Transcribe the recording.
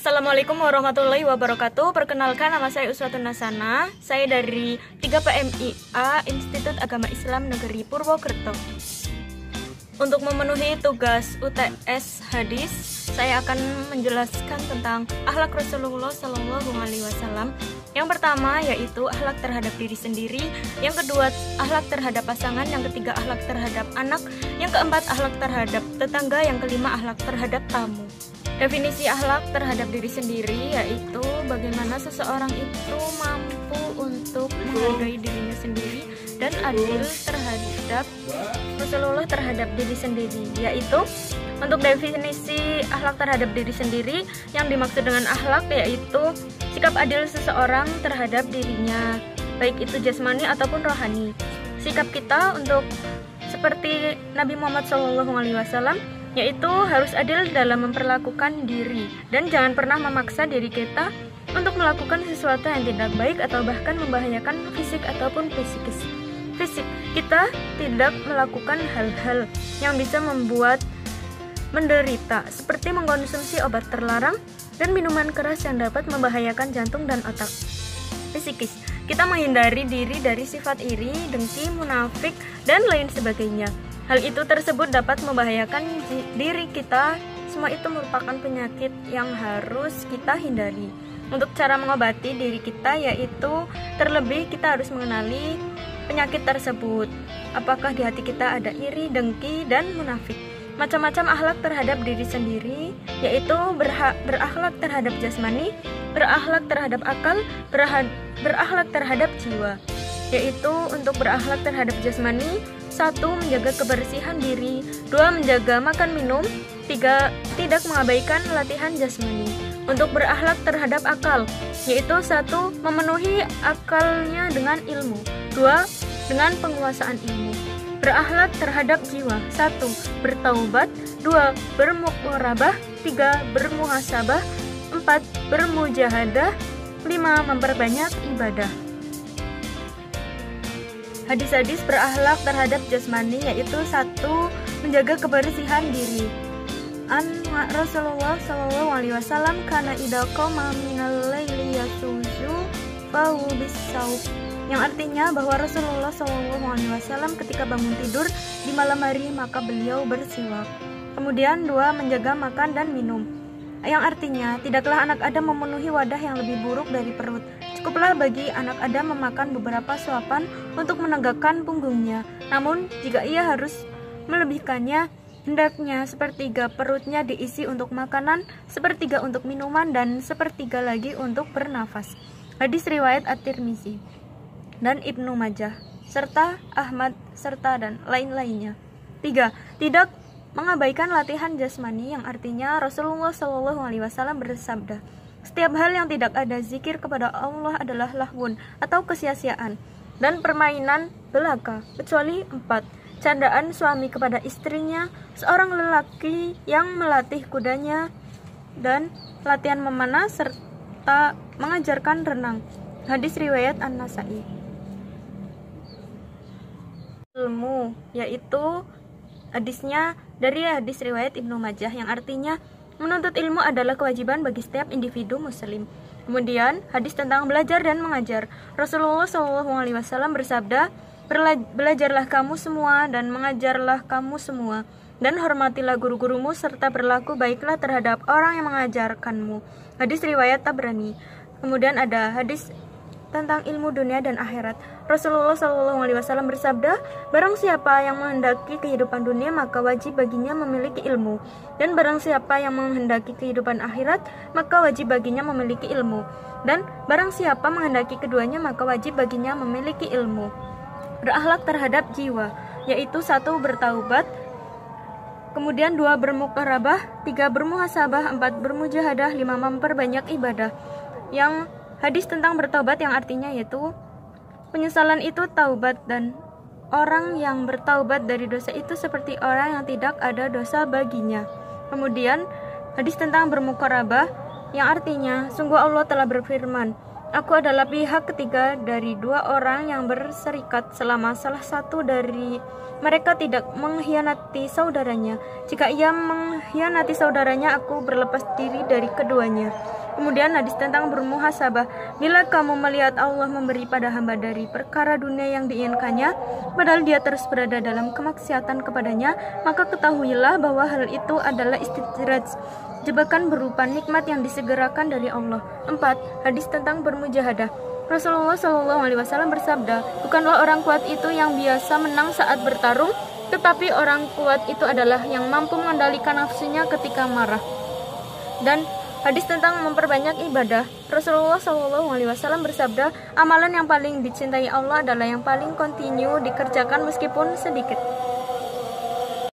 Assalamualaikum warahmatullahi wabarakatuh. Perkenalkan, nama saya Uswatun Nasana. Saya dari 3 PMIA Institut Agama Islam Negeri Purwokerto. Untuk memenuhi tugas UTS hadis, saya akan menjelaskan tentang akhlak Rasulullah SAW. Yang pertama yaitu akhlak terhadap diri sendiri, yang kedua akhlak terhadap pasangan, yang ketiga akhlak terhadap anak, yang keempat akhlak terhadap tetangga, yang kelima akhlak terhadap tamu. Definisi akhlak terhadap diri sendiri yaitu bagaimana seseorang itu mampu untuk menghargai dirinya sendiri dan adil terhadap Rasulullah terhadap diri sendiri. Yaitu untuk definisi akhlak terhadap diri sendiri, yang dimaksud dengan akhlak yaitu sikap adil seseorang terhadap dirinya, baik itu jasmani ataupun rohani. Sikap kita untuk seperti Nabi Muhammad SAW, yaitu harus adil dalam memperlakukan diri dan jangan pernah memaksa diri kita untuk melakukan sesuatu yang tidak baik atau bahkan membahayakan fisik ataupun psikis. Kita tidak melakukan hal-hal yang bisa membuat menderita, seperti mengkonsumsi obat terlarang dan minuman keras yang dapat membahayakan jantung dan otak. Psikis, kita menghindari diri dari sifat iri, dengki, munafik, dan lain sebagainya. Hal itu tersebut dapat membahayakan diri kita. Semua itu merupakan penyakit yang harus kita hindari. Untuk cara mengobati diri kita yaitu terlebih kita harus mengenali penyakit tersebut. Apakah di hati kita ada iri, dengki, dan munafik. Macam-macam akhlak terhadap diri sendiri yaitu berakhlak terhadap jasmani, berakhlak terhadap akal, berakhlak terhadap jiwa. Yaitu untuk berakhlak terhadap jasmani, 1. Menjaga kebersihan diri, 2. Menjaga makan minum, 3. Tidak mengabaikan latihan jasmani. Untuk berakhlak terhadap akal, yaitu 1. Memenuhi akalnya dengan ilmu, 2. Dengan penguasaan ilmu. Berakhlak terhadap jiwa, 1. Bertaubat, 2. Bermuqarabah, 3. Bermuhasabah, 4. Bermujahadah, 5. Memperbanyak ibadah. Hadis-hadis berakhlak terhadap jasmani yaitu 1. Menjaga kebersihan diri. An Rasulullah SAW kana idza qama minal laili yasuju fahu bisawb, yang artinya bahwa Rasulullah SAW ketika bangun tidur di malam hari maka beliau bersiwak. Kemudian 2. Menjaga makan dan minum, yang artinya tidaklah anak Adam memenuhi wadah yang lebih buruk dari perut. Cukuplah bagi anak Adam memakan beberapa suapan untuk menegakkan punggungnya. Namun jika ia harus melebihkannya, hendaknya sepertiga perutnya diisi untuk makanan, sepertiga untuk minuman, dan sepertiga lagi untuk bernafas. Hadis riwayat At-Tirmizi dan Ibnu Majah serta Ahmad serta dan lain-lainnya. 3. Tidak mengabaikan latihan jasmani, yang artinya Rasulullah SAW bersabda, setiap hal yang tidak ada zikir kepada Allah adalah lahwun atau kesia-siaan dan permainan belaka, kecuali 4. Candaan suami kepada istrinya, seorang lelaki yang melatih kudanya, dan latihan memanah serta mengajarkan renang. Hadis riwayat An-Nasai. Ilmu, yaitu hadisnya dari hadis riwayat Ibnu Majah, yang artinya menuntut ilmu adalah kewajiban bagi setiap individu muslim. Kemudian hadis tentang belajar dan mengajar. Rasulullah SAW bersabda, belajarlah kamu semua dan mengajarlah kamu semua, dan hormatilah guru-gurumu serta berlaku baiklah terhadap orang yang mengajarkanmu. Hadis riwayat Tabrani. Kemudian ada hadis tentang ilmu dunia dan akhirat. Rasulullah SAW bersabda, barang siapa yang menghendaki kehidupan dunia maka wajib baginya memiliki ilmu, dan barang siapa yang menghendaki kehidupan akhirat maka wajib baginya memiliki ilmu, dan barang siapa menghendaki keduanya maka wajib baginya memiliki ilmu. Berakhlak terhadap jiwa, yaitu 1. Bertaubat, kemudian 2. Bermuqarabah, 3. Bermuhasabah, 4. Bermujahadah, 5. Memperbanyak ibadah. Yang hadis tentang bertobat yang artinya yaitu penyesalan itu taubat, dan orang yang bertaubat dari dosa itu seperti orang yang tidak ada dosa baginya. Kemudian hadis tentang bermuqarabah yang artinya sungguh Allah telah berfirman, Aku adalah pihak ketiga dari dua orang yang berserikat selama salah satu dari mereka tidak mengkhianati saudaranya. Jika ia mengkhianati saudaranya, aku berlepas diri dari keduanya. Kemudian hadis tentang bermuhasabah. Bila kamu melihat Allah memberi pada hamba dari perkara dunia yang diinginkannya, padahal dia terus berada dalam kemaksiatan kepadanya, maka ketahuilah bahwa hal itu adalah istidraj, jebakan berupa nikmat yang disegerakan dari Allah. 4. Hadis tentang bermujahadah. Rasulullah SAW bersabda, bukanlah orang kuat itu yang biasa menang saat bertarung, tetapi orang kuat itu adalah yang mampu mengendalikan nafsunya ketika marah. Dan hadis tentang memperbanyak ibadah. Rasulullah SAW bersabda, amalan yang paling dicintai Allah adalah yang paling kontinu dikerjakan meskipun sedikit.